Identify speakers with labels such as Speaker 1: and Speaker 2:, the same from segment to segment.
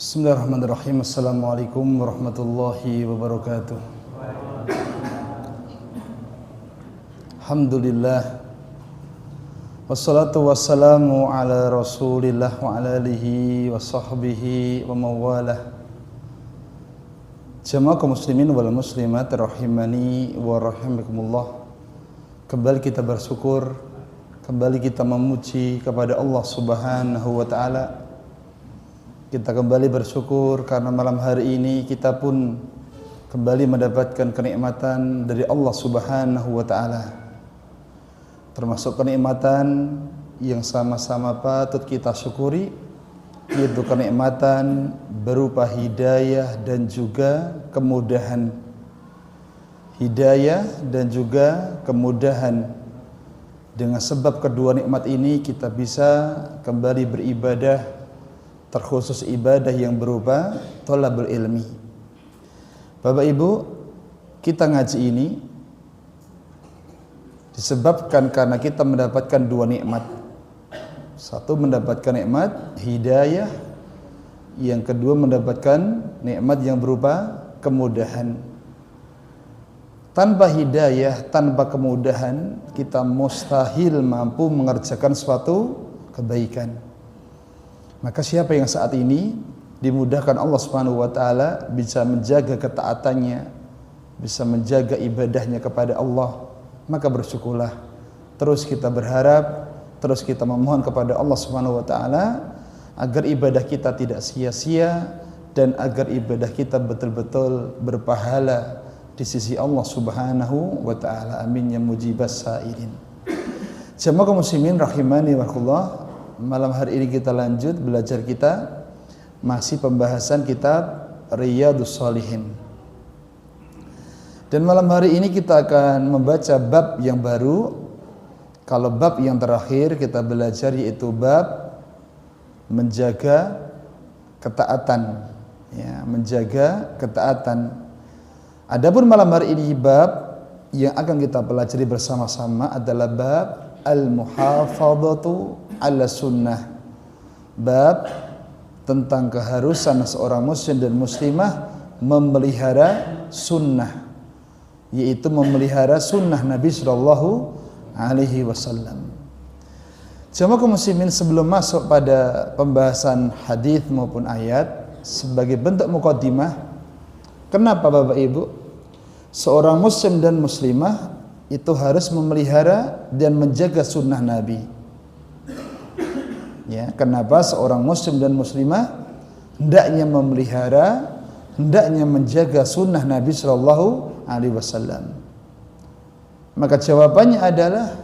Speaker 1: Bismillahirrahmanirrahim. Assalamualaikum warahmatullahi wabarakatuh. Alhamdulillah. Wassalatu wassalamu ala rasulillah wa ala alihi wa sahbihi wa mawalah. Jamaah kaum muslimin wal muslimat rahimani wa rahimakumullah. Kembali kita bersyukur, kembali kita memuji kepada Allah Subhanahu wa taala. Kita kembali bersyukur karena malam hari ini kita pun kembali mendapatkan kenikmatan dari Allah Subhanahu wa taala. Termasuk kenikmatan yang sama-sama patut kita syukuri, yaitu kenikmatan berupa hidayah dan juga kemudahan. Hidayah dan juga kemudahan. Dengan sebab kedua nikmat ini kita bisa kembali beribadah, terkhusus ibadah yang berupa thalabul ilmi. Bapak Ibu, kita ngaji ini disebabkan karena kita mendapatkan dua nikmat. Satu, mendapatkan nikmat hidayah, yang kedua mendapatkan nikmat yang berupa kemudahan. Tanpa hidayah, tanpa kemudahan, kita mustahil mampu mengerjakan suatu kebaikan. Maka siapa yang saat ini dimudahkan Allah Subhanahu wa taala bisa menjaga ketaatannya, bisa menjaga ibadahnya kepada Allah, maka bersyukurlah. Terus kita berharap, terus kita memohon kepada Allah Subhanahu wa taala agar ibadah kita tidak sia-sia dan agar ibadah kita betul-betul berpahala di sisi Allah Subhanahu wa taala. Amin ya mujibas sa'irin. Jamaah kaum muslimin rahimani wa rahimakumullah. Malam hari ini kita lanjut belajar kita masih pembahasan kitab Riyadhus Shalihin. Dan malam hari ini kita akan membaca bab yang baru. Kalau bab yang terakhir kita belajar yaitu bab menjaga ketaatan, ya, menjaga ketaatan. Adapun malam hari ini bab yang akan kita pelajari bersama-sama adalah bab al-muhafadzatu ala sunnah, bab tentang keharusan seorang muslim dan muslimah memelihara sunnah, yaitu memelihara sunnah Nabi Sallallahu Alaihi Wasallam. Jamaah kaum muslimin, sebelum masuk pada pembahasan hadis maupun ayat, sebagai bentuk muqaddimah, kenapa Bapak Ibu seorang muslim dan muslimah itu harus memelihara dan menjaga sunnah Nabi? Ya, kenapa seorang muslim dan muslimah hendaknya memelihara, hendaknya menjaga sunnah Nabi Sallallahu Alaihi Wasallam? Maka jawabannya adalah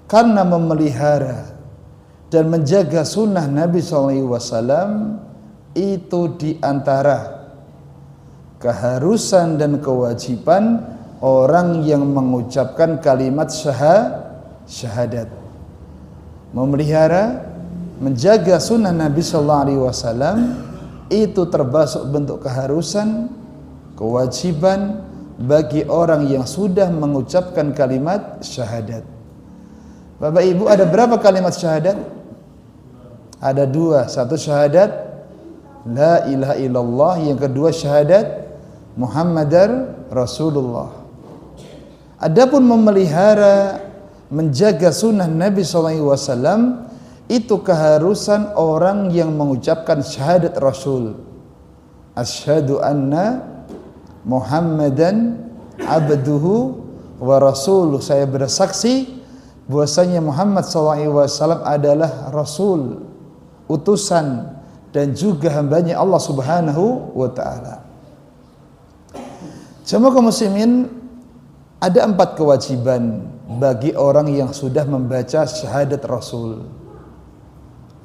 Speaker 1: karena memelihara dan menjaga sunnah Nabi Sallallahu Alaihi Wasallam itu diantara keharusan dan kewajiban orang yang mengucapkan kalimat syahadat. Memelihara, menjaga sunnah Nabi Sallallahu Alaihi Wasallam itu termasuk bentuk keharusan, kewajiban bagi orang yang sudah mengucapkan kalimat syahadat. Bapak Ibu, ada berapa kalimat syahadat? Ada dua. Satu syahadat la ilaha illallah, yang kedua syahadat Muhammadar Rasulullah. Adapun memelihara, menjaga sunnah Nabi Sallallahu Alaihi Wasallam itu keharusan orang yang mengucapkan syahadat Rasul. Asyhadu anna Muhammadan abduhu wa rasuluh. Saya bersaksi bahwasanya Muhammad SAW adalah Rasul, utusan dan juga hambanya Allah Subhanahu wa ta'ala. Jamaah kaum muslimin, ada 4 kewajiban bagi orang yang sudah membaca syahadat Rasul.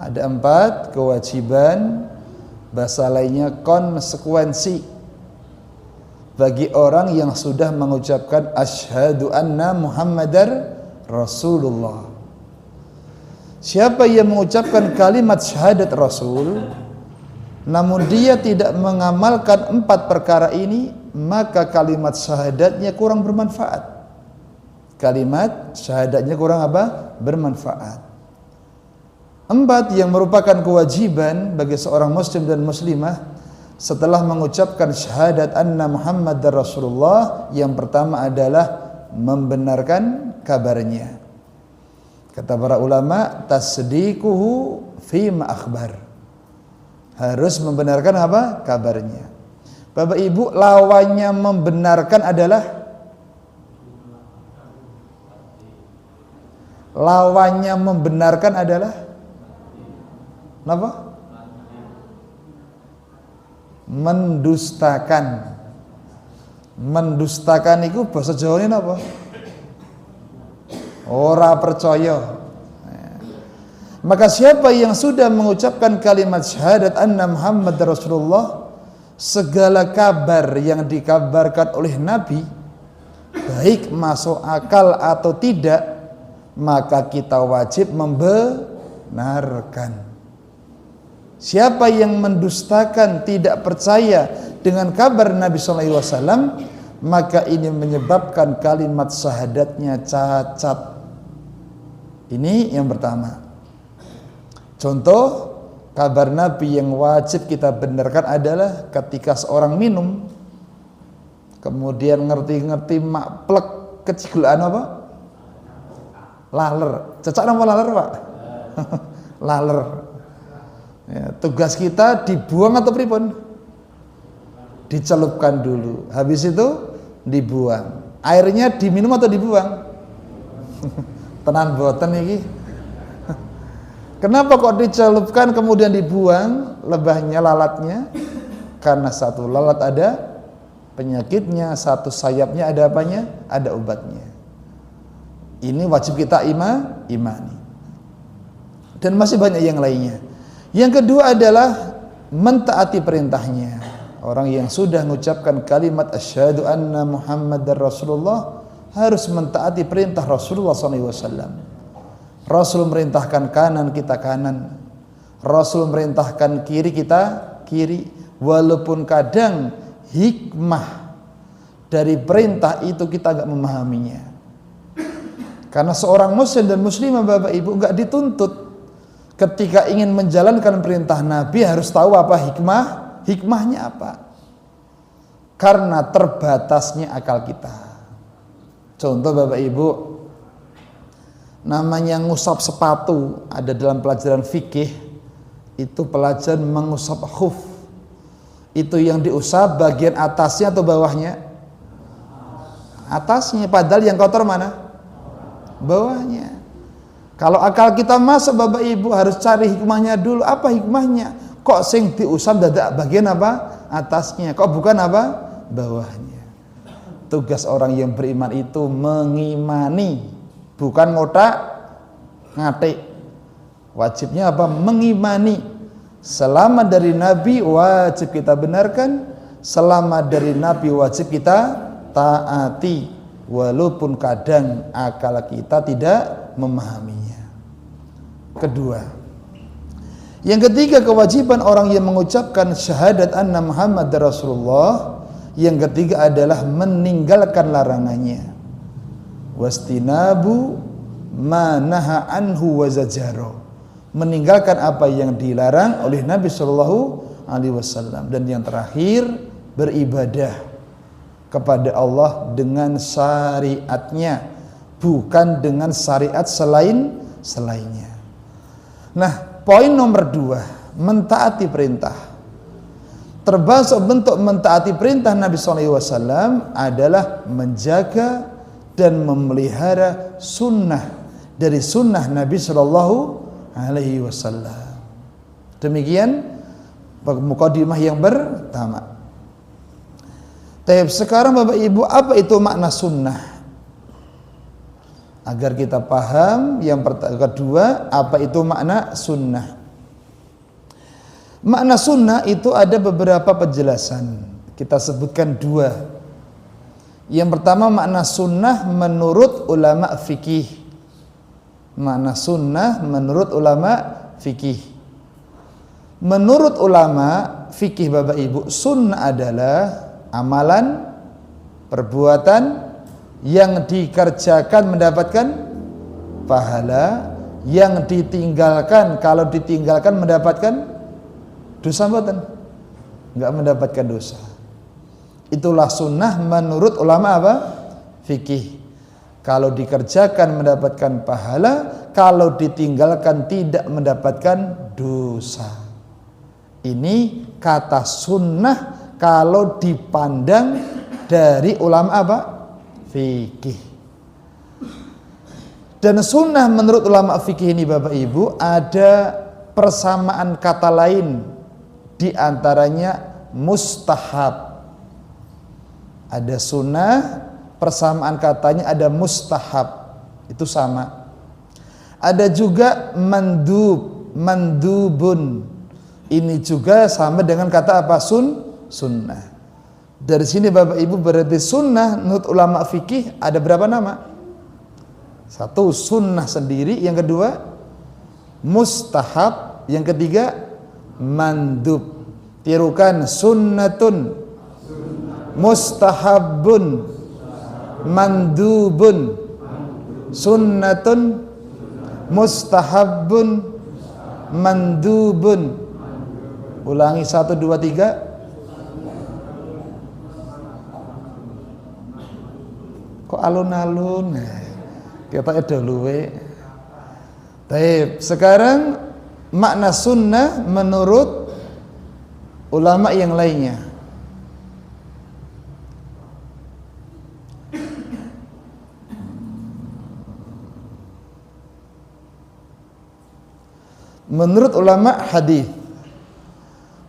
Speaker 1: Ada 4 kewajiban, bahasa lainnya konsekuensi, bagi orang yang sudah mengucapkan asyhadu anna Muhammadar Rasulullah. Siapa yang mengucapkan kalimat syahadat Rasul namun dia tidak mengamalkan 4 perkara ini, maka kalimat syahadatnya kurang bermanfaat. Kalimat syahadatnya kurang apa? Bermanfaat. 4 yang merupakan kewajiban bagi seorang muslim dan muslimah setelah mengucapkan syahadat anna Muhammadar Rasulullah, yang pertama adalah membenarkan kabarnya. Kata para ulama, tasdiquhu fima akhbar. Harus membenarkan apa? Kabarnya. Bapak Ibu, lawannya membenarkan adalah apa? Mendustakan. Mendustakan itu bahasa Jawa ini apa? Ora percaya. Maka siapa yang sudah mengucapkan kalimat syahadat anna Muhammad Rasulullah, segala kabar yang dikabarkan oleh Nabi, baik masuk akal atau tidak, maka kita wajib membenarkan. Siapa yang mendustakan, tidak percaya dengan kabar Nabi SAW, maka ini menyebabkan kalimat syahadatnya cacat. Ini yang pertama. Contoh kabar Nabi yang wajib kita benarkan adalah ketika seorang minum, kemudian ngerti-ngerti plek kecigelaan apa? Laler. Cecak nama laler, Pak? Laler. Ya, tugas kita dibuang atau pripun? Dicelupkan dulu. Habis itu dibuang. Airnya diminum atau dibuang? Tenan boten iki. Kenapa kok dicelupkan kemudian dibuang lebahnya, lalatnya? Karena satu lalat ada penyakitnya, satu sayapnya ada apanya? Ada obatnya. Ini wajib kita imani. Dan masih banyak yang lainnya. Yang kedua adalah mentaati perintahnya. Orang yang sudah mengucapkan kalimat asyhadu anna Muhammadar Rasulullah harus mentaati perintah Rasulullah SAW. Rasul merintahkan kanan, kita kanan. Rasul merintahkan kiri, kita kiri. Walaupun kadang hikmah dari perintah itu kita enggak memahaminya. Karena seorang muslim dan muslimah Bapak Ibu enggak dituntut ketika ingin menjalankan perintah Nabi harus tahu apa hikmahnya apa. Karena terbatasnya akal kita. Contoh Bapak Ibu, namanya ngusap sepatu, ada dalam pelajaran fikih, itu pelajaran mengusap khuf. Itu yang diusap bagian atasnya atau bawahnya? Atasnya, padahal yang kotor mana? Bawahnya. Kalau akal kita masuk Bapak Ibu harus cari hikmahnya dulu. Apa hikmahnya? Kok sing diusap dadak bagian apa? Atasnya. Kok bukan apa? Bawahnya. Tugas orang yang beriman itu mengimani, bukan ngotak ngatik. Wajibnya apa? Mengimani. Selama dari Nabi wajib kita benarkan, selama dari Nabi wajib kita taati, walaupun kadang akal kita tidak memahaminya. Kedua, yang ketiga kewajiban orang yang mengucapkan syahadat anna Muhammad Rasulullah, yang ketiga adalah meninggalkan larangannya. Wastinabu ma naha anhu wa zajaro, meninggalkan apa yang dilarang oleh Nabi Shallallahu Alaihi Wasallam. Dan yang terakhir, beribadah kepada Allah dengan syariatnya, bukan dengan syariat selainnya. Nah, poin nomor 2, mentaati perintah. Termasuk bentuk mentaati perintah Nabi SAW adalah menjaga dan memelihara sunnah dari sunnah Nabi SAW. Demikian mukadimah yang pertama. Tapi sekarang Bapak Ibu, apa itu makna sunnah? Agar kita paham, yang kedua, apa itu makna sunnah? Makna sunnah itu ada beberapa penjelasan. Kita sebutkan 2. Yang pertama, makna sunnah menurut ulama fikih. Makna sunnah menurut ulama fikih. Menurut ulama fikih Bapak Ibu, sunnah adalah amalan, perbuatan yang dikerjakan mendapatkan pahala, yang ditinggalkan, kalau ditinggalkan mendapatkan dosa mboten? Enggak mendapatkan dosa. Itulah sunnah menurut ulama apa? Fikih. Kalau dikerjakan mendapatkan pahala, kalau ditinggalkan tidak mendapatkan dosa. Ini kata sunnah kalau dipandang dari ulama apa? Fikih. Dan sunnah menurut ulama fikih ini Bapak Ibu ada persamaan kata lain, di antaranya mustahab. Ada sunnah, persamaan katanya ada mustahab, itu sama. Ada juga mandubun. Ini juga sama dengan kata apa? Sunnah. Dari sini Bapak Ibu berarti sunnah menurut ulama fikih ada berapa nama? Satu, sunnah sendiri. Yang kedua, mustahab. Yang ketiga, mandub. Tirukan, sunnatun, mustahabun, mandubun, sunnatun, mustahabun, mandubun. Ulangi 1, 2, 3. Kok alun-alun? Kita dulu. Baik, sekarang makna sunnah menurut ulama yang lainnya. Menurut ulama hadis.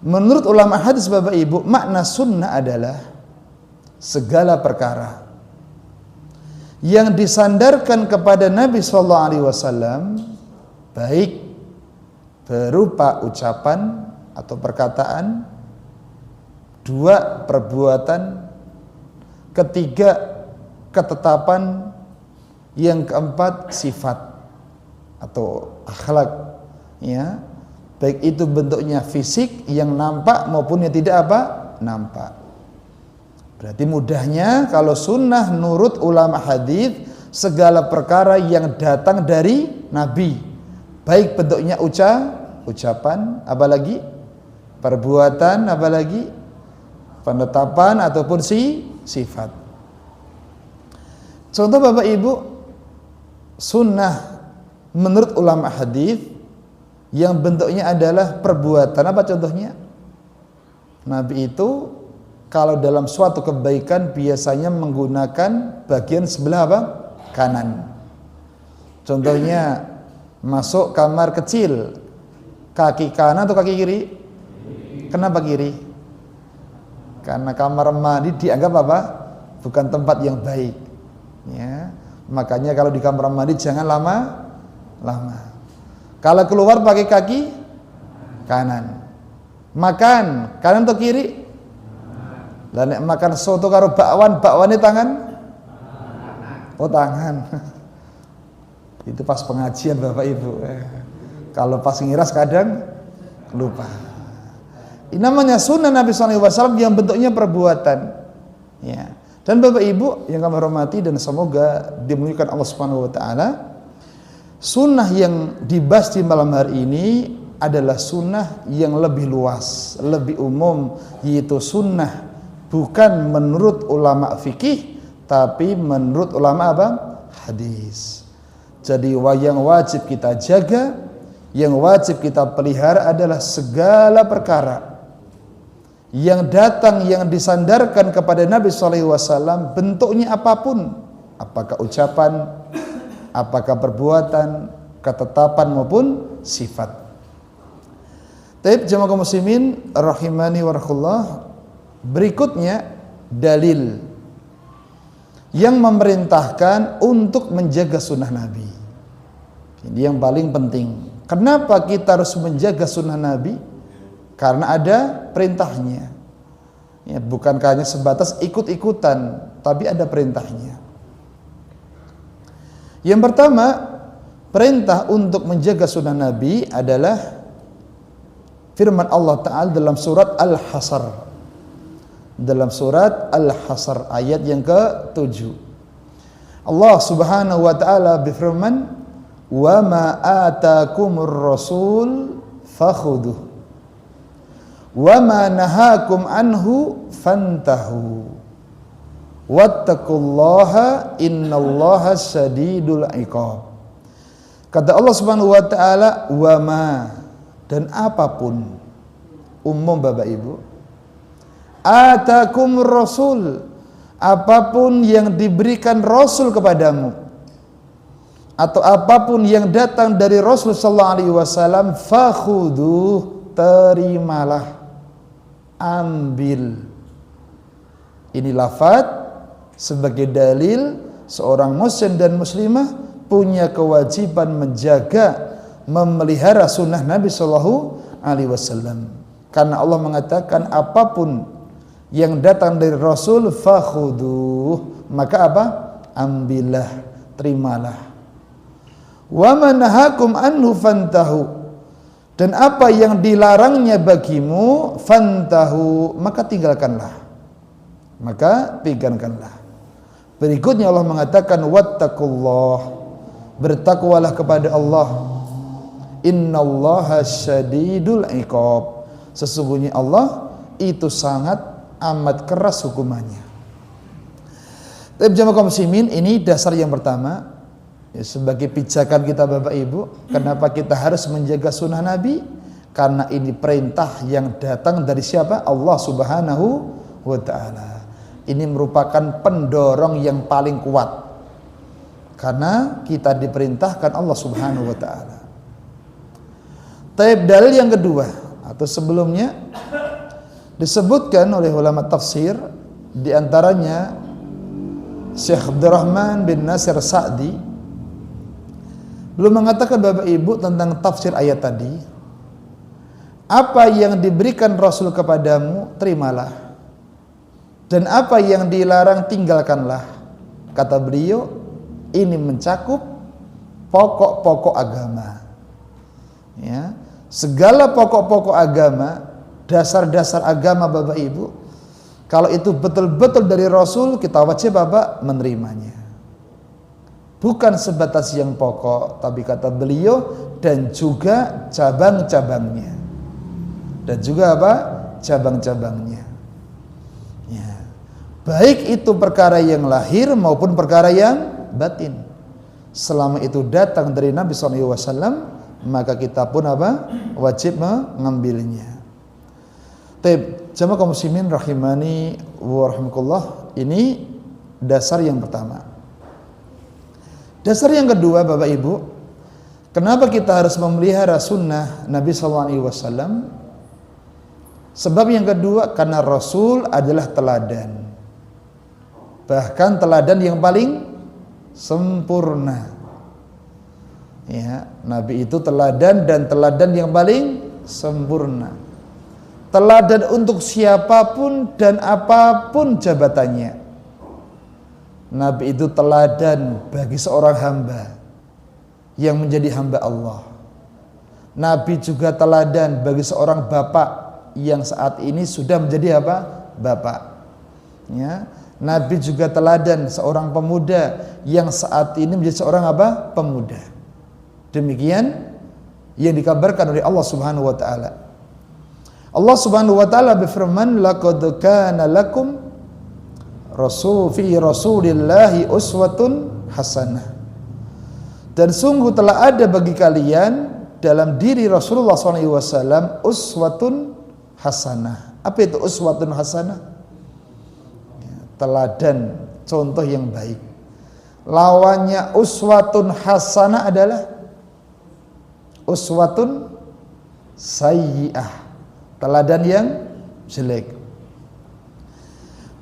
Speaker 1: Menurut ulama hadis Bapak Ibu, makna sunnah adalah segala perkara yang disandarkan kepada Nabi sallallahu alaihi wasallam, baik berupa ucapan atau perkataan, dua, perbuatan, ketiga, ketetapan, yang keempat, sifat atau akhlak, ya, baik itu bentuknya fisik yang nampak maupun yang tidak apa? Nampak. Berarti mudahnya kalau sunnah nurut ulama hadis segala perkara yang datang dari Nabi, baik bentuknya ucapan, apalagi perbuatan, apalagi penetapan ataupun sifat. Contoh Bapak Ibu, sunnah menurut ulama hadis yang bentuknya adalah perbuatan. Apa contohnya? Nabi itu kalau dalam suatu kebaikan biasanya menggunakan bagian sebelah apa? Kanan. Contohnya masuk kamar kecil, kaki kanan atau kaki kiri? Kenapa kiri? Karena kamar mandi dianggap apa? Bukan tempat yang baik, ya. Makanya kalau di kamar mandi jangan lama. Kalau keluar pakai kaki kanan. Makan kanan atau kiri? Lah nek makan soto karo bakwan tangan? Oh, tangan. Itu pas pengajian Bapak Ibu. Kalau pas ngiras kadang lupa. Ini namanya sunnah Nabi SAW yang bentuknya perbuatan. Ya. Dan Bapak Ibu yang kami hormati dan semoga dimuliakan Allah Subhanahu wa taala, sunnah yang dibahas di malam hari ini adalah sunnah yang lebih luas, lebih umum, yaitu sunnah bukan menurut ulama fikih, tapi menurut ulama apa? Hadis. Jadi yang wajib kita jaga, yang wajib kita pelihara adalah segala perkara yang datang, yang disandarkan kepada Nabi SAW, bentuknya apapun, apakah ucapan, apakah perbuatan, ketetapan maupun sifat. Taib jamaah kaum muslimin rahimani wa rahimakumullah. Berikutnya dalil yang memerintahkan untuk menjaga sunnah Nabi. Ini yang paling penting. Kenapa kita harus menjaga sunnah Nabi? Karena ada perintahnya. Ya, bukan hanya sebatas ikut-ikutan, tapi ada perintahnya. Yang pertama, perintah untuk menjaga sunnah Nabi adalah firman Allah Ta'ala dalam surat Al-Hasr. Dalam surat Al-Hasr ayat yang ke-7. Allah Subhanahu wa taala berfirman, wa ma atakumur rasul fakhudhuh wa ma nahakum anhu fantahu wattaqullaha innallaha syadidul iqab. Kata Allah Subhanahu wa taala, wa ma, dan apapun, umum Bapak Ibu, atakum rasul, apapun yang diberikan Rasul kepadamu, atau apapun yang datang dari Rasul sallallahu alaihi wasallam, fakhuduh, terimalah, ambil. Ini lafaz sebagai dalil seorang muslim dan muslimah punya kewajiban menjaga, memelihara sunnah Nabi sallallahu alaihi wasallam. Karena Allah mengatakan apapun yang datang dari Rasul fakhuduh, maka apa? Ambillah, terimalah. Wa manahakum anhu fantahu, dan apa yang dilarangnya bagimu fantahu, maka tinggalkanlah. Berikutnya Allah mengatakan wattaqullah, bertakwalah kepada Allah. Innallaha syadidul iqab, sesungguhnya Allah itu sangat amat keras hukumannya. Tapi jamaah kaum muslimin, ini dasar yang pertama ya, sebagai pijakan kita Bapak Ibu, kenapa kita harus menjaga sunnah Nabi? Karena ini perintah yang datang dari siapa? Allah Subhanahu wa ta'ala. Ini merupakan pendorong yang paling kuat, karena kita diperintahkan Allah Subhanahu wa ta'ala. Taib, dalil yang kedua, atau sebelumnya disebutkan oleh ulama tafsir, di antaranya Syekh Abdurrahman bin Nasir Sa'di, belum mengatakan Bapak Ibu tentang tafsir ayat tadi, apa yang diberikan Rasul kepadamu terimalah, dan apa yang dilarang tinggalkanlah. Kata beliau, ini mencakup pokok-pokok agama ya, segala pokok-pokok agama, dasar-dasar agama Bapak Ibu, kalau itu betul-betul dari Rasul, kita wajib Bapak menerimanya. Bukan sebatas yang pokok, tapi kata beliau, dan juga cabang-cabangnya. Dan juga apa? Cabang-cabangnya. Ya. Baik itu perkara yang lahir maupun perkara yang batin. Selama itu datang dari Nabi SAW, maka kita pun apa? Wajib mengambilnya. Taib, jamaah kaum muslimin rahimani wa rahimakumullah, ini dasar yang pertama. Dasar yang kedua Bapak Ibu, kenapa kita harus memelihara sunnah Nabi SAW? Sebab yang kedua, karena Rasul adalah teladan, bahkan teladan yang paling sempurna ya, Nabi itu teladan, dan teladan yang paling sempurna. Teladan untuk siapapun dan apapun jabatannya. Nabi itu teladan bagi seorang hamba yang menjadi hamba Allah. Nabi juga teladan bagi seorang bapak yang saat ini sudah menjadi apa? Bapak. Ya. Nabi juga teladan seorang pemuda yang saat ini menjadi seorang apa? Pemuda. Demikian yang dikabarkan oleh Allah Subhanahu wa taala. Allah Subhanahu wa taala berfirman, laqad kana lakum fi Rasulillahi uswatun hasanah. Dan sungguh telah ada bagi kalian dalam diri Rasulullah SAW uswatun hasanah. Apa itu uswatun hasanah? Teladan, contoh yang baik. Lawannya uswatun hasanah adalah uswatun sayyi'ah, teladan yang jelek.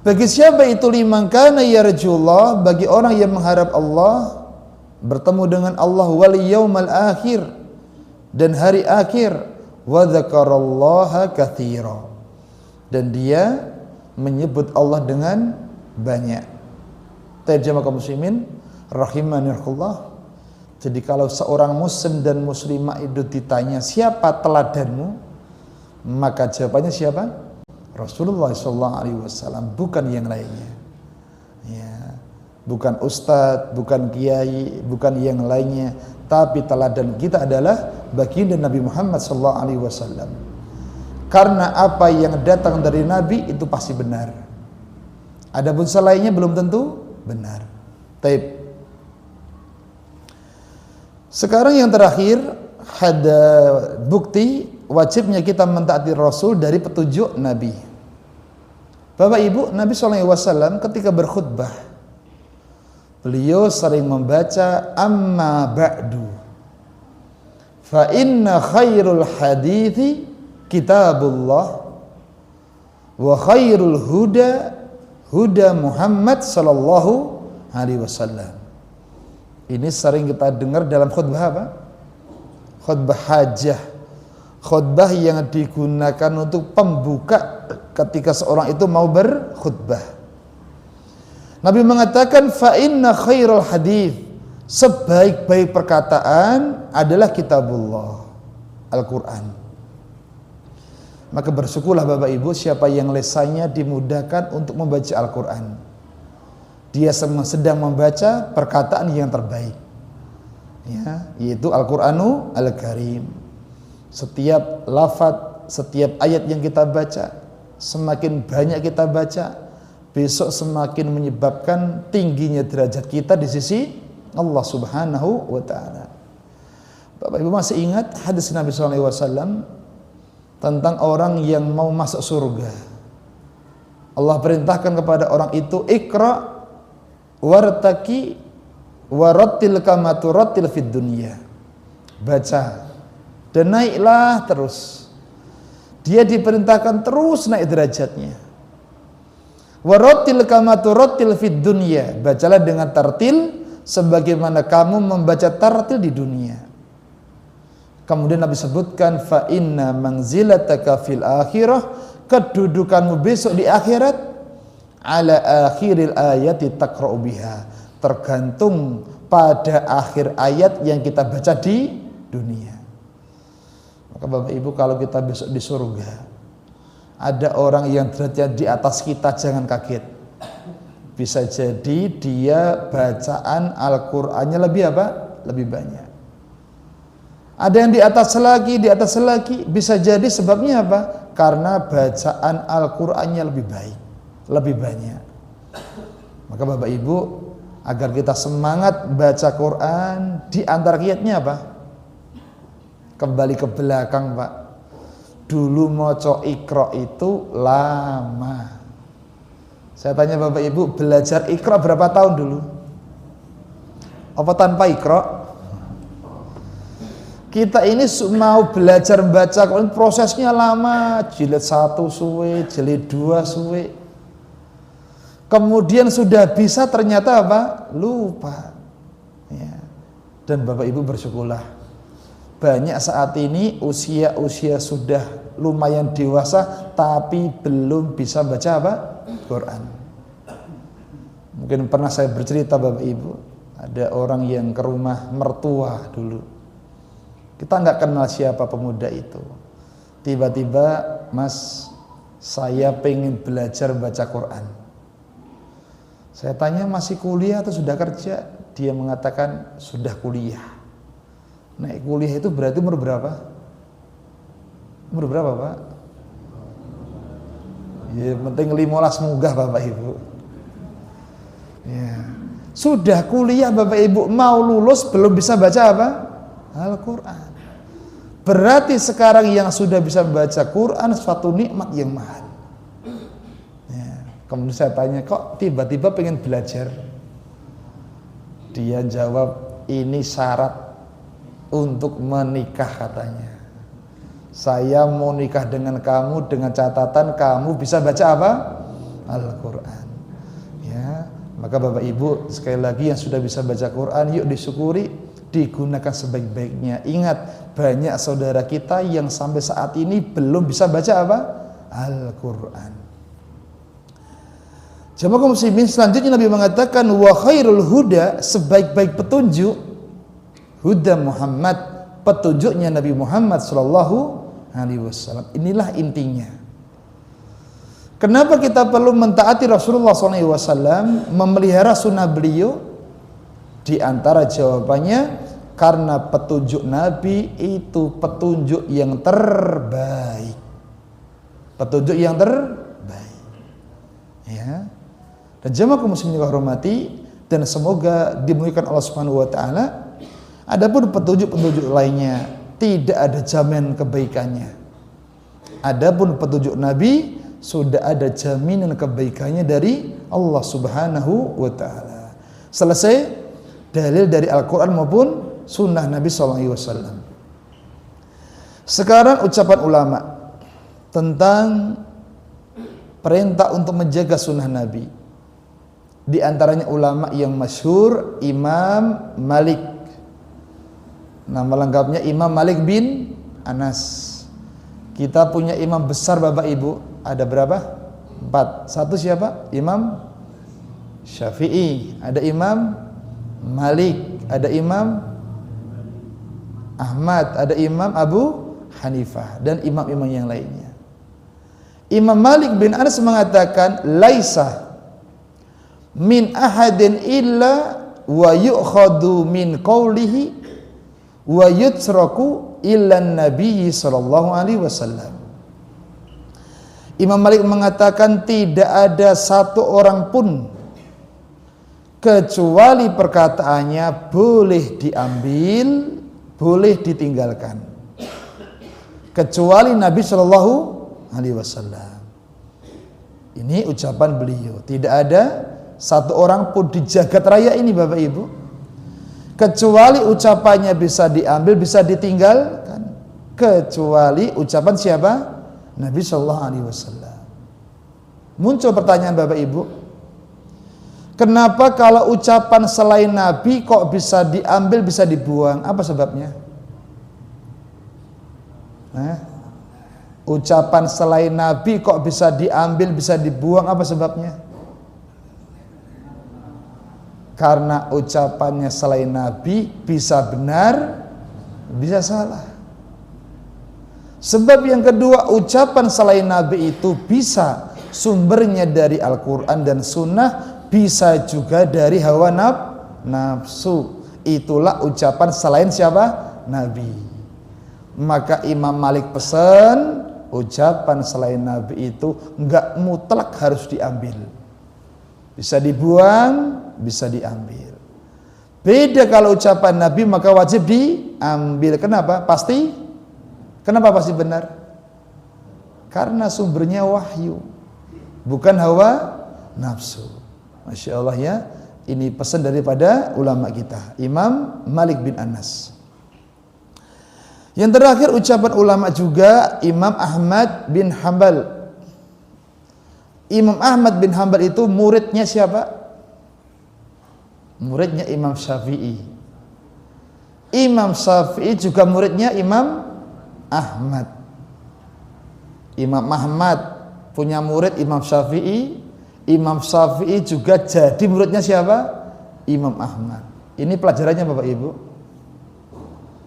Speaker 1: Bagi siapa itu? Liman kana yarjullah, bagi orang yang mengharap Allah, bertemu dengan Allah, wal yaumal akhir, dan hari akhir, wa dzakarallaha katsira, dan dia menyebut Allah dengan banyak. Taib jamaah kaum muslimin rahimanillah. Jadi kalau seorang muslim dan muslimah itu ditanya siapa teladanmu, maka jawabannya siapa? Rasulullah SAW, bukan yang lainnya. Ya. bukan ustadz, bukan kiai, bukan yang lainnya, tapi teladan kita adalah baginda Nabi Muhammad SAW. Karena apa yang datang dari Nabi itu pasti benar. Adapun selainnya belum tentu benar. Taib. Sekarang yang terakhir, ada bukti wajibnya kita mentaati Rasul dari petunjuk Nabi. Bapak Ibu, Nabi SAW ketika berkhutbah, beliau sering membaca amma ba'du fa inna khairul hadithi kitabullah wa khairul huda huda Muhammad sallallahu alaihi wasallam. Ini sering kita dengar dalam khutbah apa? Khutbah hajah, khutbah yang digunakan untuk pembuka ketika seorang itu mau berkhutbah. Nabi mengatakan fa inna khairul hadits, sebaik-baik perkataan adalah kitabullah, Al-Qur'an. Maka bersyukurlah Bapak Ibu siapa yang lesannya dimudahkan untuk membaca Al-Qur'an. Dia sedang membaca perkataan yang terbaik, ya, yaitu Al-Qur'anu Al-Karim. Setiap lafaz, setiap ayat yang kita baca, semakin banyak kita baca, besok semakin menyebabkan tingginya derajat kita di sisi Allah Subhanahu wa ta'ala. Bapak Ibu masih ingat hadis Nabi SAW tentang orang yang mau masuk surga? Allah perintahkan kepada orang itu, Iqra wartaki warattil kama turattil fid dunya. Baca dan naiklah terus. Dia diperintahkan terus naik derajatnya. Warattil kama turattil fid dunya. Bacalah dengan tartil sebagaimana kamu membaca tartil di dunia. Kemudian Nabi sebutkan fa inna manzilataka fil akhirah, kedudukanmu besok di akhirat ala akhiril ayati taqra'u biha, tergantung pada akhir ayat yang kita baca di dunia. Maka Bapak Ibu, kalau kita besok di surga ada orang yang derajatnya di atas kita, jangan kaget. Bisa jadi dia bacaan Al-Qur'annya lebih apa? Lebih banyak. Ada yang di atas lagi, bisa jadi sebabnya apa? Karena bacaan Al-Qur'annya lebih baik, lebih banyak. Maka Bapak Ibu, agar kita semangat baca Quran, di antara kiatnya apa? Kembali ke belakang, Pak. Dulu moco Iqra itu lama. Saya tanya Bapak Ibu, belajar Iqra berapa tahun dulu? Apa tanpa Iqra? Kita ini mau belajar membaca Quran, prosesnya lama, jilid 1 suwe, jilid 2 suwe. Kemudian sudah bisa ternyata apa? Lupa. Ya. Dan Bapak Ibu bersyukurlah. Banyak saat ini usia sudah lumayan dewasa tapi belum bisa baca apa? Quran. Mungkin pernah saya bercerita Bapak Ibu, ada orang yang ke rumah mertua dulu. Kita nggak kenal siapa pemuda itu. Tiba-tiba, Mas, saya pengen belajar baca Quran. Saya tanya, masih kuliah atau sudah kerja? Dia mengatakan sudah kuliah. Naik kuliah itu berarti umur berapa? Umur berapa, Pak? Ya, penting 15 munggah Bapak Ibu. Ya. Sudah kuliah Bapak Ibu, mau lulus belum bisa baca apa? Al-Quran. Berarti sekarang yang sudah bisa membaca Quran suatu nikmat yang mahal. Ya. Kemudian saya tanya, kok tiba-tiba pengen belajar? Dia jawab, ini syarat untuk menikah katanya. Saya mau nikah dengan kamu dengan catatan kamu bisa baca apa? Al-Quran. Ya, maka Bapak Ibu sekali lagi yang sudah bisa baca Quran, yuk disyukuri, digunakan sebaik-baiknya. Ingat, banyak saudara kita yang sampai saat ini belum bisa baca apa? Al-Quran. Jamaah kaum muslimin, selanjutnya Nabi mengatakan wa khairul huda, sebaik-baik petunjuk huda Muhammad, petunjuknya Nabi Muhammad sallallahu alaihi wasallam. Inilah intinya. Kenapa kita perlu mentaati Rasulullah SAW, memelihara sunnah beliau? Di antara jawabannya, karena petunjuk Nabi itu petunjuk yang terbaik. Petunjuk yang terbaik. Ya. Dan jemaah kaum muslimin yang hormati, dan semoga dimuliakan Allah Subhanahu wa taala. Adapun petunjuk-petunjuk lainnya tidak ada jaminan kebaikannya. Adapun petunjuk Nabi sudah ada jaminan kebaikannya dari Allah Subhanahu wa taala. Selesai dalil dari Al-Qur'an maupun sunnah Nabi sallallahu alaihi wasallam. Sekarang ucapan ulama tentang perintah untuk menjaga sunnah Nabi. Di antaranya ulama yang masyhur Imam Malik. Nama lengkapnya Imam Malik bin Anas. Kita punya imam besar Bapak Ibu, ada berapa? 4. Satu siapa? Imam Syafi'i, ada Imam Malik, ada Imam Ahmad, ada Imam Abu Hanifah, dan imam-imam yang lainnya. Imam Malik bin Anas mengatakan, laisa min ahadin illa wa yu'khadu min qawlihi wa yutraku illa Nabi sallallahu alaihi wasallam. Imam Malik mengatakan tidak ada satu orang pun kecuali perkataannya boleh diambil, boleh ditinggalkan, kecuali Nabi sallallahu alaihi wasallam. Ini ucapan beliau. Tidak ada satu orang pun di jagat raya ini Bapak Ibu kecuali ucapannya bisa diambil, bisa ditinggalkan, kecuali ucapan siapa? Nabi sallallahu alaihi wasallam. Muncul pertanyaan Bapak Ibu, kenapa kalau ucapan selain Nabi kok bisa diambil, bisa dibuang? Apa sebabnya? Ucapan selain Nabi kok bisa diambil, bisa dibuang? Apa sebabnya? Karena ucapannya selain Nabi bisa benar, bisa salah. Sebab yang kedua, ucapan selain Nabi itu bisa sumbernya dari Al-Quran dan Sunnah, bisa juga dari hawa nafsu. Itulah ucapan selain siapa? Nabi. Maka Imam Malik pesan, ucapan selain Nabi itu enggak mutlak harus diambil, bisa dibuang, bisa diambil. Beda kalau ucapan Nabi maka wajib diambil. Kenapa? Kenapa pasti benar? Karena sumbernya wahyu, bukan hawa nafsu. Masya Allah ya. Ini pesan daripada ulama kita, Imam Malik bin Anas. Yang terakhir ucapan ulama juga Imam Ahmad bin Hanbal. Imam Ahmad bin Hanbal itu muridnya siapa? Muridnya Imam Syafi'i. Imam Syafi'i juga muridnya Imam Ahmad. Imam Ahmad punya murid Imam Syafi'i. Imam Syafi'i juga jadi muridnya siapa? Imam Ahmad. Ini pelajarannya Bapak Ibu.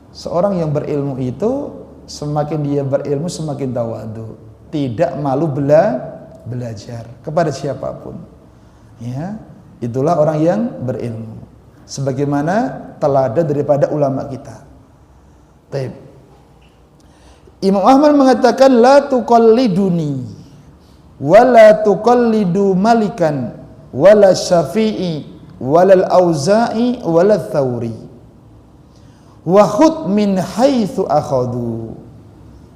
Speaker 1: Seorang yang berilmu itu semakin dia berilmu semakin tawadu, tidak malu belajar kepada siapapun. Ya. Itulah orang yang berilmu. Sebagaimana teladan daripada ulama kita. Taib. Imam Ahmad mengatakan la tuqalliduni wa la tuqallidu Malikan wala Syafi'i wala al-Auza'i wala Thawri wa khud min haitsu akhadhu.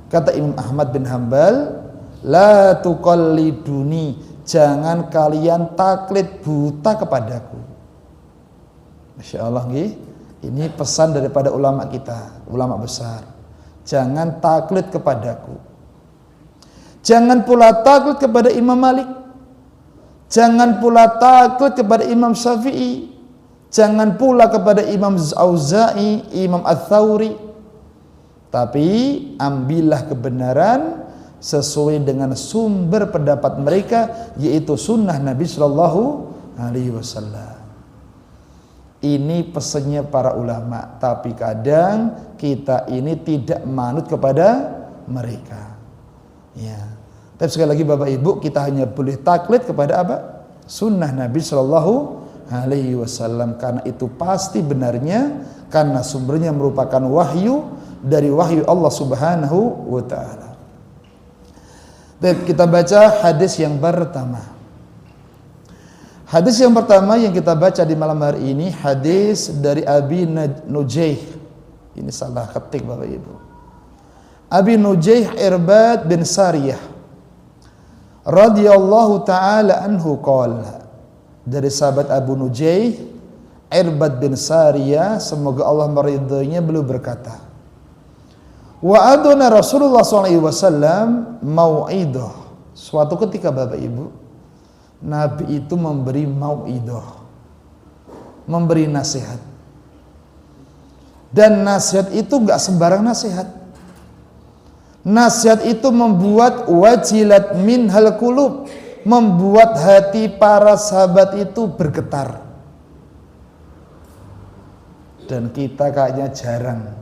Speaker 1: Kata Imam Ahmad bin Hanbal, la tuqalliduni, jangan kalian taklid buta kepadaku. Masya Allah, ini pesan daripada ulama kita, ulama besar. Jangan taklid kepadaku. Jangan pula taklid kepada Imam Malik. Jangan pula taklid kepada Imam Syafi'i. Jangan pula kepada Imam Auza'i, Imam Ats-Tsauri. Tapi ambillah kebenaran sesuai dengan sumber pendapat mereka, yaitu sunnah Nabi Sallallahu Alaihi Wasallam. Ini pesannya para ulama. Tapi kadang kita ini tidak manut kepada mereka. Ya. Tapi sekali lagi Bapak Ibu, kita hanya boleh taklid kepada apa? Sunnah Nabi Shallallahu Alaihi Wasallam, karena itu pasti benarnya, karena sumbernya merupakan wahyu dari wahyu Allah Subhanahu wa Ta'ala. Kita baca hadis yang pertama. Hadis yang pertama yang kita baca di malam hari ini, hadis dari Abi Nujaih. Ini salah ketik Bapak Ibu. Abi Nujaih Irbad bin Sariyah radhiyallahu ta'ala anhu qala, dari sahabat Abu Nujaih Irbad bin Sariyah, semoga Allah meridhoinya, beliau berkata, wa aduna Rasulullah SAW mau'idah. Suatu ketika Bapak Ibu, Nabi itu memberi mau'idah, memberi nasihat. Dan nasihat itu gak sembarang nasihat. Nasihat itu membuat wajilat minhal qulub, membuat hati para sahabat itu bergetar. Dan kita kayaknya jarang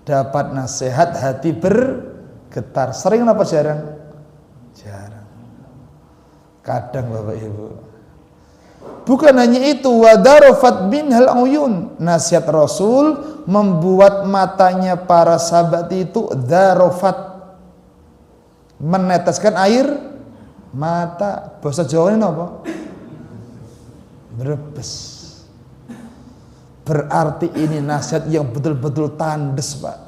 Speaker 1: dapat nasihat hati bergetar. Sering apa jarang? Jarang. Kadang Bapak Ibu. Bukan hanya itu, wadarofat minhal uyun. Nasihat Rasul membuat matanya para sahabat itu darofat, meneteskan air mata. Bahasa Jawa ini apa? Berebes. Berarti ini nasihat yang betul-betul tandes, Pak.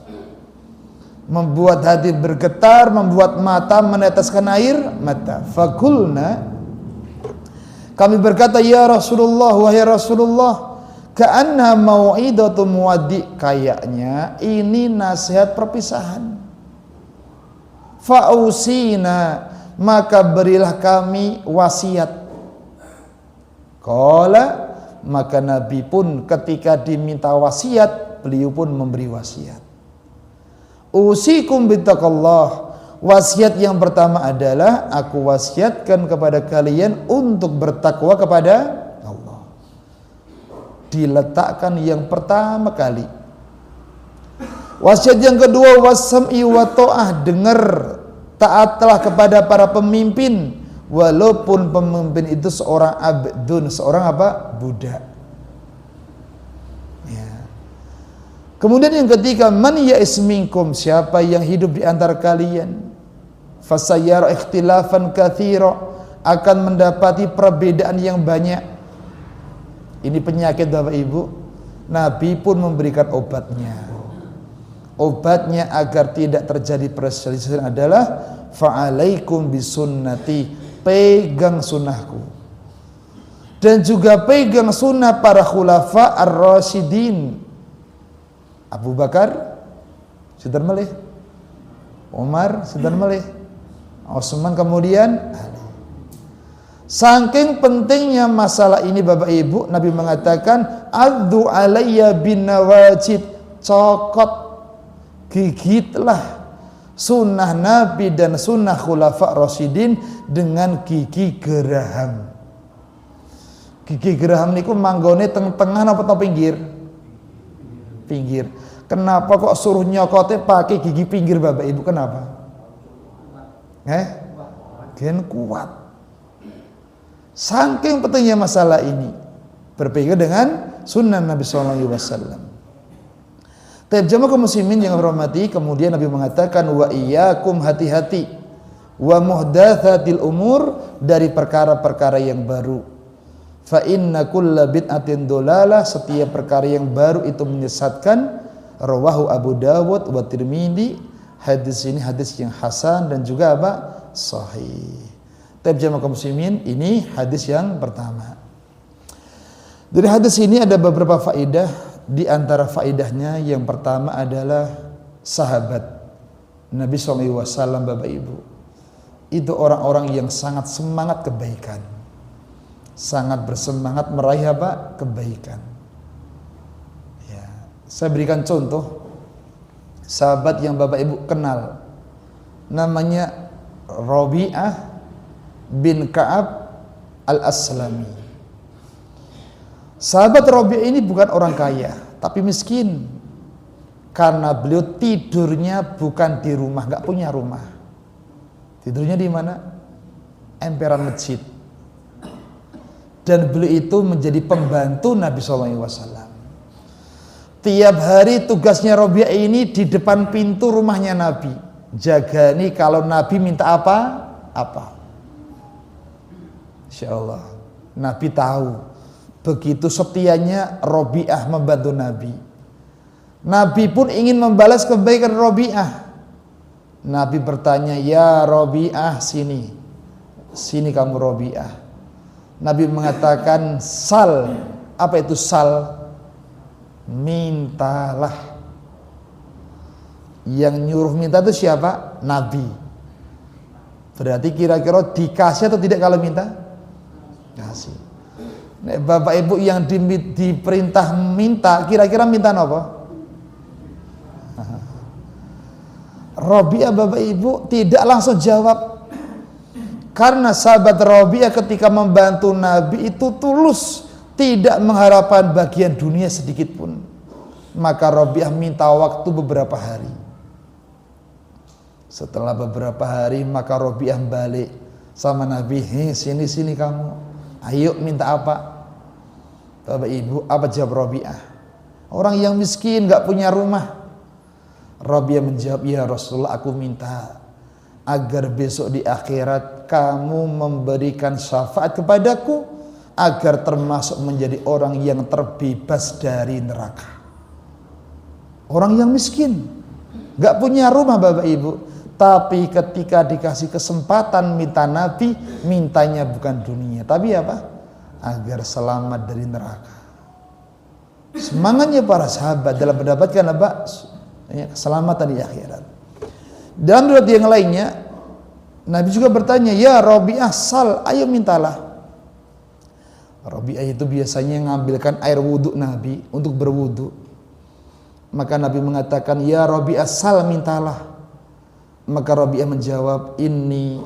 Speaker 1: Membuat hati bergetar, membuat mata meneteskan air mata. Fakulna, kami berkata, ya Rasulullah, wahai Rasulullah, ka'anna mau'idatu muwaddi, kayaknya ini nasihat perpisahan. Fa'usina, maka berilah kami wasiat. Qala, maka Nabi pun ketika diminta wasiat, beliau pun memberi wasiat. Usikum bittaqallah. Wasiat yang pertama adalah aku wasiatkan kepada kalian untuk bertakwa kepada Allah. Diletakkan yang pertama kali. Wasiat yang kedua, wasam'i wa ta'ah, dengar, taatlah kepada para pemimpin, walaupun pemimpin itu seorang abdun, seorang apa? Budak. Ya. Kemudian yang ketiga, man ya'is minkum, siapa yang hidup di antara kalian, fasayyara ikhtilafan katsira, akan mendapati perbedaan yang banyak. Ini penyakit Bapak Ibu. Nabi pun memberikan obatnya. Obatnya agar tidak terjadi perselisihan adalah fa'alaikum bisunnati, pegang sunnahku. Dan juga pegang sunnah para khulafa ar-rasyidin. Abu Bakar sudah melih, Umar sudah melih, Utsman kemudian Ali. Saking pentingnya masalah ini Bapak Ibu, Nabi mengatakan addu alayya bin nawajid, cokot, gigitlah sunnah Nabi dan sunnah khulafa rasyidin dengan gigi geraham. Gigi geraham niku manggone teng-tengan apa teng pinggir? Pinggir. Kenapa kok suruh nyokotnya pakai gigi pinggir Bapak Ibu? Kenapa? Gen kuat. Saking pentingnya masalah ini, berpegang dengan sunnah Nabi SAW. Tapi jamaah kaum muslimin yang hormati, kemudian Nabi mengatakan wa iyyakum, hati-hati, wa muhdatsatil umur, dari perkara-perkara yang baru. Fa inna kulla bid'atin dolalah, setiap perkara yang baru itu menyesatkan. Rawahu Abu Dawud wa Tirmidzi. Hadis ini hadis yang hasan dan juga apa? Sahih. Tapi jamaah kaum muslimin, ini hadis yang pertama. Dari hadis ini ada beberapa faedah. Di antara faedahnya yang pertama adalah sahabat Nabi SAW Bapak Ibu itu orang-orang yang sangat semangat kebaikan, sangat bersemangat meraih apa? Kebaikan. Ya, saya berikan contoh sahabat yang Bapak Ibu kenal, namanya Rabi'ah bin Ka'ab al-Aslami. Sahabat Rabi'ah ini bukan orang kaya, tapi miskin. Karena beliau tidurnya bukan di rumah, gak punya rumah. Tidurnya di mana? Emperan masjid. Dan beliau itu menjadi pembantu Nabi SAW. Tiap hari tugasnya Rabi'ah ini di depan pintu rumahnya Nabi. Jaga nih kalau Nabi minta apa. Insya Allah. Nabi tahu begitu setianya Rabi'ah membantu Nabi. Nabi pun ingin membalas kebaikan Rabi'ah. Nabi bertanya, ya Rabi'ah, sini kamu Rabi'ah. Nabi mengatakan, sal. Apa itu sal? Mintalah. Yang nyuruh minta itu siapa? Nabi. Berarti kira-kira dikasih atau tidak kalau minta? Kasih. Nek bapak ibu yang diperintah minta, kira-kira minta apa? Rabi'ah bapak ibu tidak langsung jawab. Karena sahabat Rabi'ah ketika membantu Nabi itu tulus, tidak mengharapkan bagian dunia sedikit pun. Maka Rabi'ah minta waktu beberapa hari. Setelah beberapa hari maka Rabi'ah balik sama Nabi, sini kamu, ayo minta apa? Bapak ibu, apa jawab Rabi'ah? Orang yang miskin gak punya rumah. Rabi'ah menjawab, ya Rasulullah, aku minta agar besok di akhirat kamu memberikan syafaat kepadaku agar termasuk menjadi orang yang terbebas dari neraka. Orang yang miskin, gak punya rumah bapak ibu, tapi ketika dikasih kesempatan minta Nabi, mintanya bukan dunia, tapi apa? Agar selamat dari neraka. Semangatnya para sahabat dalam mendapatkan apa? Keselamatan di akhirat. Dalam riwayat yang lainnya, Nabi juga bertanya, ya Rabi'ah, sal, ayo mintalah. Rabi'ah itu biasanya mengambilkan air wudhu Nabi untuk berwudhu. Maka Nabi mengatakan, ya Rabi'ah, sal, mintalah. Maka Rabi'ah menjawab, inni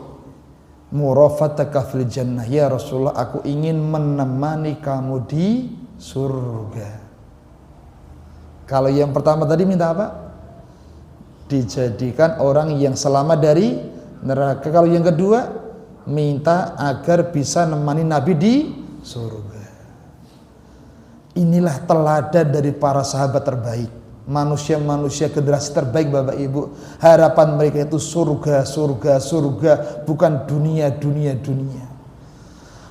Speaker 1: murafataka fil jannah, ya Rasulullah, aku ingin menemani kamu di surga. Kalau yang pertama tadi minta apa? Dijadikan orang yang selamat dari neraka. Kalau yang kedua, minta agar bisa nemani Nabi di surga. Inilah teladan dari para sahabat terbaik, manusia-manusia generasi terbaik bapak ibu. Harapan mereka itu surga, bukan dunia.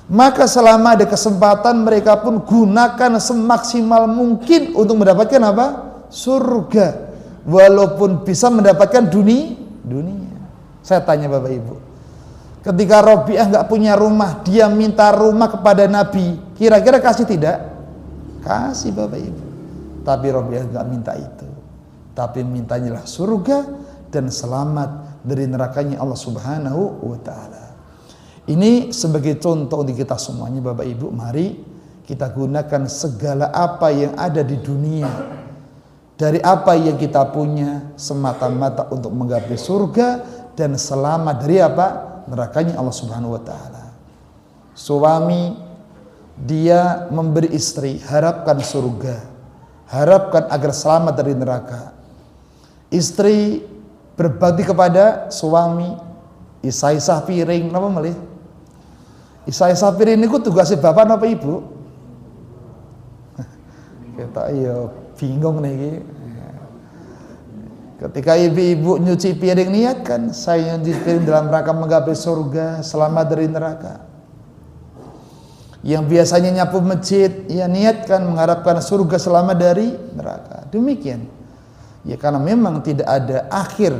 Speaker 1: Maka selama ada kesempatan mereka pun gunakan semaksimal mungkin untuk mendapatkan apa? Surga. Walaupun bisa mendapatkan dunia. Saya tanya bapak ibu, ketika Rabi'ah nggak punya rumah, dia minta rumah kepada Nabi, kira-kira kasih tidak? Kasih bapak ibu. Tapi Rabi'ah nggak minta itu, tapi mintanyalah surga dan selamat dari nerakanya Allah Subhanahu wa Ta'ala. Ini sebagai contoh untuk kita semuanya bapak ibu. Mari kita gunakan segala apa yang ada di dunia, dari apa yang kita punya, semata-mata untuk menggapai surga dan selamat dari apa? Nerakanya Allah Subhanahu wa Ta'ala. Suami dia memberi istri, harapkan surga, harapkan agar selamat dari neraka. Istri berbakti kepada suami, isah piring, apa malih? Isah piring ini tugasnya bapak apa ibu? Kita bingung nih. Ketika ibu-ibu nyuci piring, niatkan saya nyuci piring dalam rangka menggapai surga, selamat dari neraka. Yang biasanya nyapu masjid, ya niatkan mengharapkan surga, selamat dari neraka. Demikian. Ya karena memang tidak ada akhir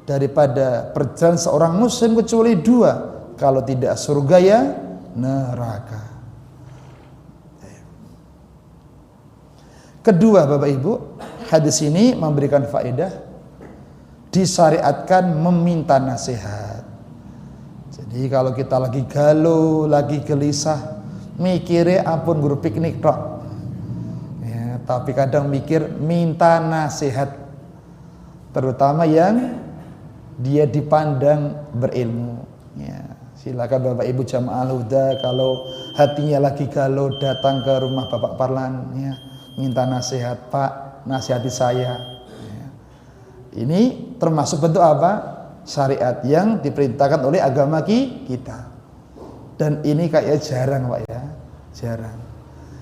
Speaker 1: daripada perjalanan seorang muslim kecuali dua, kalau tidak surga ya neraka. Kedua bapak ibu, hadis ini memberikan faedah, disyariatkan meminta nasihat. Jadi kalau kita lagi galau, lagi gelisah, mikirnya ampun guru piknik tok, ya, tapi kadang mikir minta nasihat, terutama yang dia dipandang berilmu. Ya, silakan bapak ibu jamaah al-huda, kalau hatinya lagi galau datang ke rumah bapak Parlan, ya, minta nasihat, Pak, nasihati saya. Ini termasuk bentuk apa? syariat yang diperintahkan oleh agama kita. Dan ini kayak jarang Pak ya, jarang.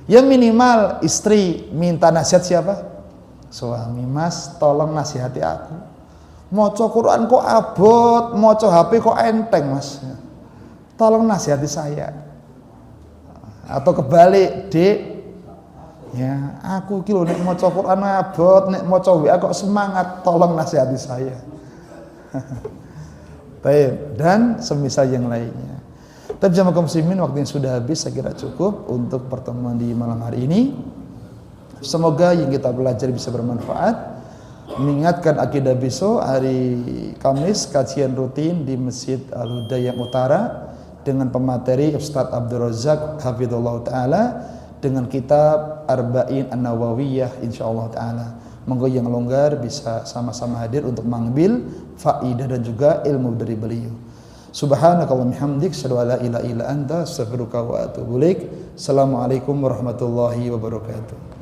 Speaker 1: Ya minimal istri minta nasihat siapa? Suami, Mas tolong nasihati aku. Maca Quran kok abot, maca HP kok enteng Mas. Tolong nasihati saya. Atau kebalik, Dek. Ya, aku iki lho nek maca Quran abot, nek maca WA kok semangat, tolong nasihati saya. Baik, dan semisal yang lainnya. Tapi jamaah kaum muslimin, waktu yang sudah habis, saya kira cukup untuk pertemuan di malam hari ini. Semoga yang kita belajar bisa bermanfaat. Mengingatkan akidah besok hari Kamis kajian rutin di Masjid Al-Huda yang Utara dengan pemateri Ustadz Abdul Razak hafizallahu taala dengan kitab Arba'in An-Nawawiyah insyaallah taala. Monggo yang longgar bisa sama-sama hadir untuk mengambil faidah dan juga ilmu dari beliau. Subhanakallahumma hamdik asyhadu an la ilaha illa anta astaghfiruka wa atubu ilaik. Assalamualaikum warahmatullahi wabarakatuh.